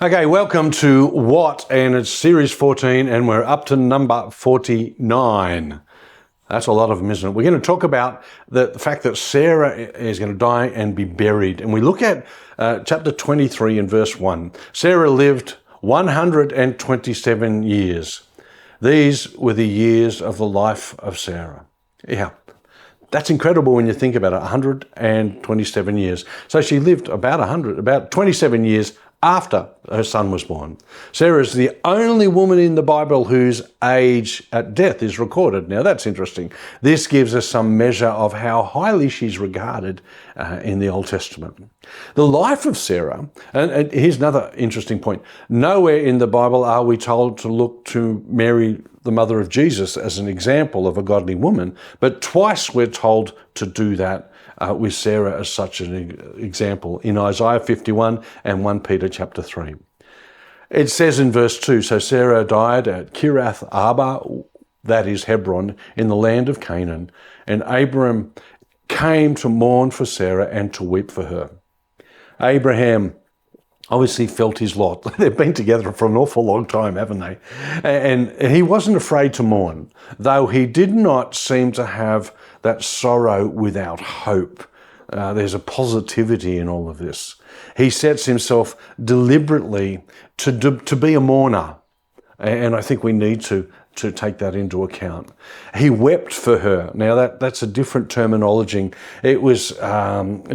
Okay, welcome to What? And it's series 14 and we're up to number 49. That's a lot of them, isn't it? We're going to talk about the fact that Sarah is going to die and be buried. And we look at chapter 23 and verse 1. Sarah lived 127 years. These were the years of the life of Sarah. Yeah, that's incredible when you think about it, 127 years. So she lived about 27 years after her son was born. Sarah is the only woman in the Bible whose age at death is recorded. Now that's interesting. This gives us some measure of how highly she's regarded in the Old Testament. The life of Sarah, and here's another interesting point. Nowhere in the Bible are we told to look to Mary, the mother of Jesus, as an example of a godly woman, but twice we're told to do that with Sarah as such an example in Isaiah 51 and 1 Peter chapter 3. It says in verse 2, so Sarah died at Kiriath Arba, that is Hebron, in the land of Canaan, and Abraham came to mourn for Sarah and to weep for her. Abraham obviously felt his lot. They've been together for an awful long time, haven't they? And he wasn't afraid to mourn, though he did not seem to have that sorrow without hope. There's a positivity in all of this. He sets himself deliberately to be a mourner. And I think we need to take that into account. He wept for her. Now that's a different terminology. It was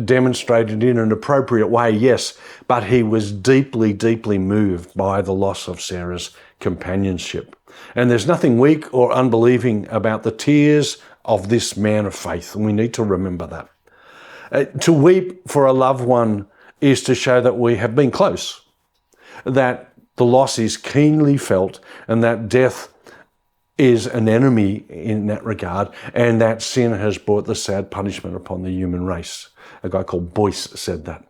demonstrated in an appropriate way, yes, but he was deeply, deeply moved by the loss of Sarah's companionship. And there's nothing weak or unbelieving about the tears of this man of faith, and we need to remember that. To weep for a loved one is to show that we have been close, that the loss is keenly felt, and that death is an enemy in that regard, and that sin has brought the sad punishment upon the human race. A guy called Boyce said that.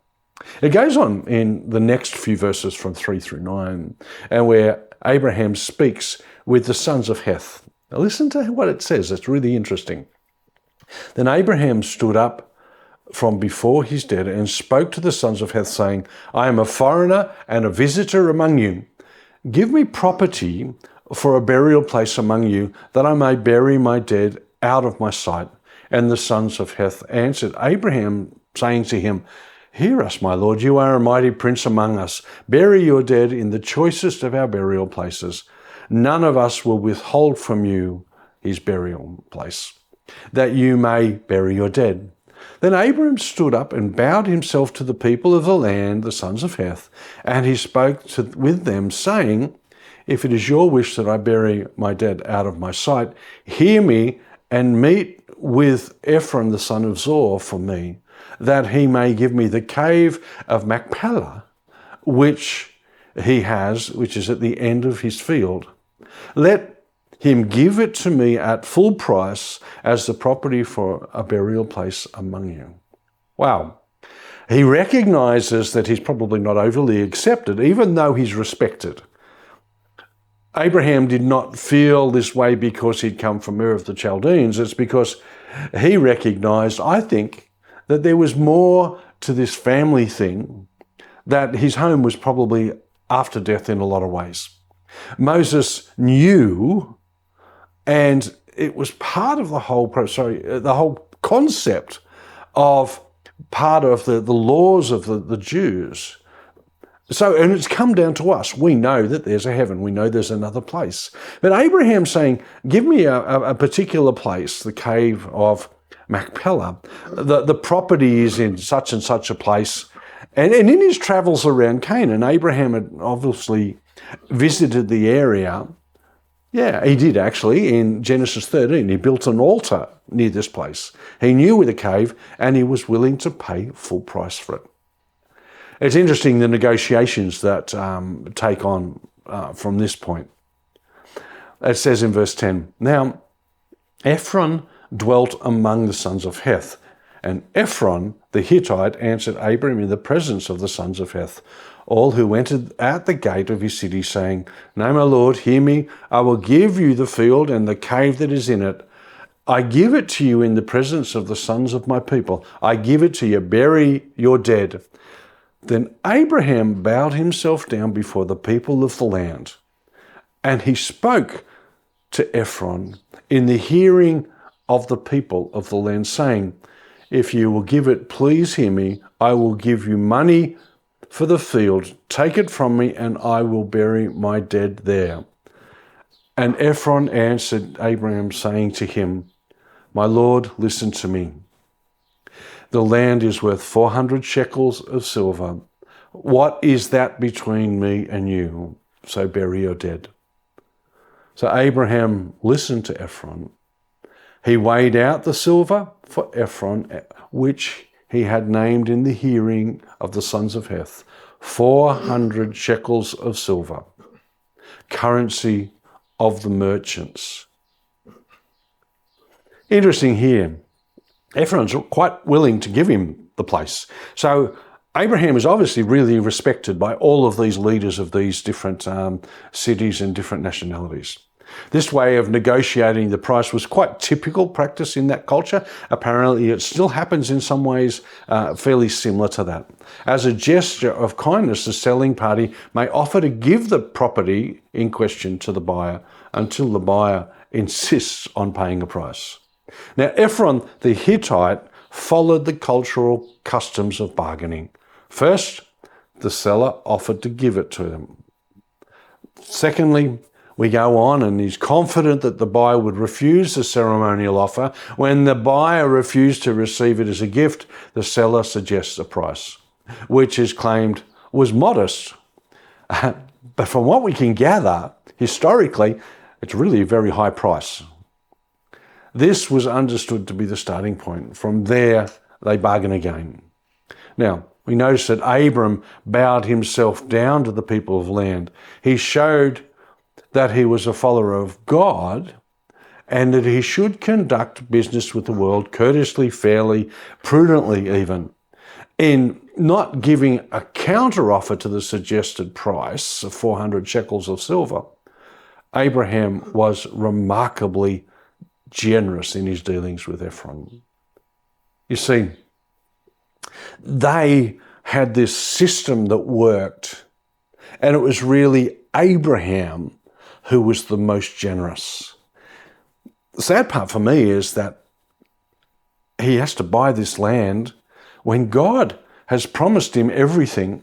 It goes on in the next few verses from 3 through 9, and where Abraham speaks with the sons of Heth. Now listen to what it says. It's really interesting. Then Abraham stood up from before his dead and spoke to the sons of Heth, saying, I am a foreigner and a visitor among you. Give me property for a burial place among you, that I may bury my dead out of my sight. And the sons of Heth answered Abraham, saying to him, Hear us, my lord, you are a mighty prince among us. Bury your dead in the choicest of our burial places. None of us will withhold from you his burial place, that you may bury your dead. Then Abraham stood up and bowed himself to the people of the land, the sons of Heth, and he spoke with them, saying, If it is your wish that I bury my dead out of my sight, hear me and meet with Ephron the son of Zohar for me, that he may give me the cave of Machpelah, which he has, which is at the end of his field. Let him give it to me at full price as the property for a burial place among you. Wow. He recognizes that he's probably not overly accepted, even though he's respected. Abraham did not feel this way because he'd come from Ur of the Chaldeans. It's because he recognized, I think, that there was more to this family thing, that his home was probably after death in a lot of ways. Moses knew, and it was part of the whole concept of part of the laws of the Jews. So, and it's come down to us. We know that there's a heaven. We know there's another place. But Abraham's saying, give me a particular place, the cave of Machpelah. The property is in such and such a place. And in his travels around Canaan, Abraham had obviously visited the area. Yeah, he did actually. In Genesis 13, he built an altar near this place. He knew where the cave, and he was willing to pay full price for it. It's interesting the negotiations that take on from this point. It says in verse 10, Now Ephron dwelt among the sons of Heth, and Ephron the Hittite answered Abraham in the presence of the sons of Heth, all who entered at the gate of his city, saying, No, my lord, hear me, I will give you the field and the cave that is in it. I give it to you in the presence of the sons of my people. I give it to you, bury your dead. Then Abraham bowed himself down before the people of the land, and he spoke to Ephron in the hearing of the people of the land, saying, if you will give it, please hear me. I will give you money for the field. Take it from me, and I will bury my dead there. And Ephron answered Abraham, saying to him, my Lord, listen to me. The land is worth 400 shekels of silver. What is that between me and you? So bury your dead. So Abraham listened to Ephron. He weighed out the silver for Ephron, which he had named in the hearing of the sons of Heth, 400 shekels of silver, currency of the merchants. Interesting here, Ephron's quite willing to give him the place. So Abraham is obviously really respected by all of these leaders of these different cities and different nationalities. This way of negotiating the price was quite typical practice in that culture. Apparently, it still happens in some ways fairly similar to that. As a gesture of kindness, the selling party may offer to give the property in question to the buyer until the buyer insists on paying a price. Now, Ephron the Hittite followed the cultural customs of bargaining. First, the seller offered to give it to them. Secondly, we go on, and he's confident that the buyer would refuse the ceremonial offer. When the buyer refused to receive it as a gift, the seller suggests a price, which is claimed was modest. But from what we can gather, historically, it's really a very high price. This was understood to be the starting point. From there, they bargain again. Now, we notice that Abram bowed himself down to the people of land. He showed that he was a follower of God and that he should conduct business with the world courteously, fairly, prudently even. In not giving a counteroffer to the suggested price of 400 shekels of silver, Abraham was remarkably generous in his dealings with Ephron. You see, they had this system that worked, and it was really Abraham who was the most generous. The sad part for me is that he has to buy this land when God has promised him everything,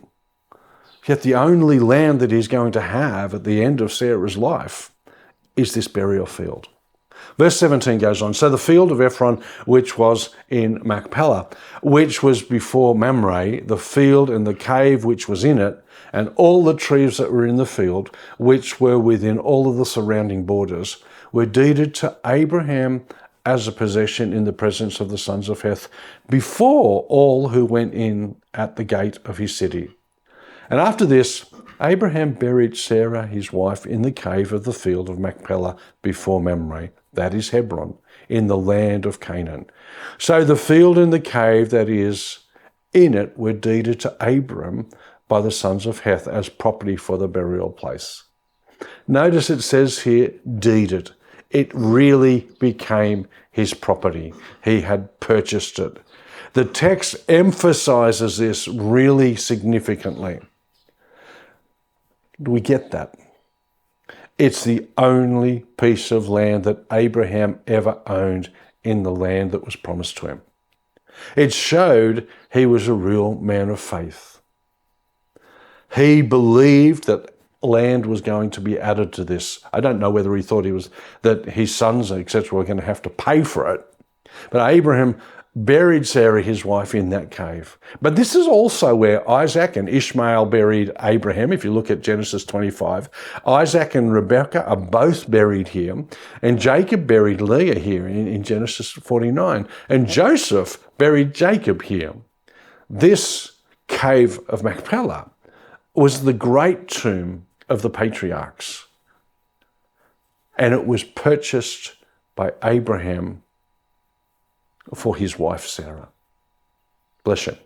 yet the only land that he's going to have at the end of Sarah's life is this burial field. Verse 17 goes on, so the field of Ephron, which was in Machpelah, which was before Mamre, the field and the cave which was in it, and all the trees that were in the field, which were within all of the surrounding borders, were deeded to Abraham as a possession in the presence of the sons of Heth, before all who went in at the gate of his city. And after this, Abraham buried Sarah, his wife, in the cave of the field of Machpelah before Mamre, that is Hebron, in the land of Canaan. So the field and the cave that is in it were deeded to Abram by the sons of Heth as property for the burial place. Notice it says here, deeded. It really became his property. He had purchased it. The text emphasizes this really significantly. Do we get that? It's the only piece of land that Abraham ever owned in the land that was promised to him. It showed he was a real man of faith. He believed that land was going to be added to this. I don't know whether he thought that his sons, etc., were going to have to pay for it. But Abraham buried Sarah, his wife, in that cave. But this is also where Isaac and Ishmael buried Abraham. If you look at Genesis 25, Isaac and Rebekah are both buried here. And Jacob buried Leah here in Genesis 49. And Joseph buried Jacob here. This cave of Machpelah was the great tomb of the patriarchs. And it was purchased by Abraham for his wife Sarah. Bless you.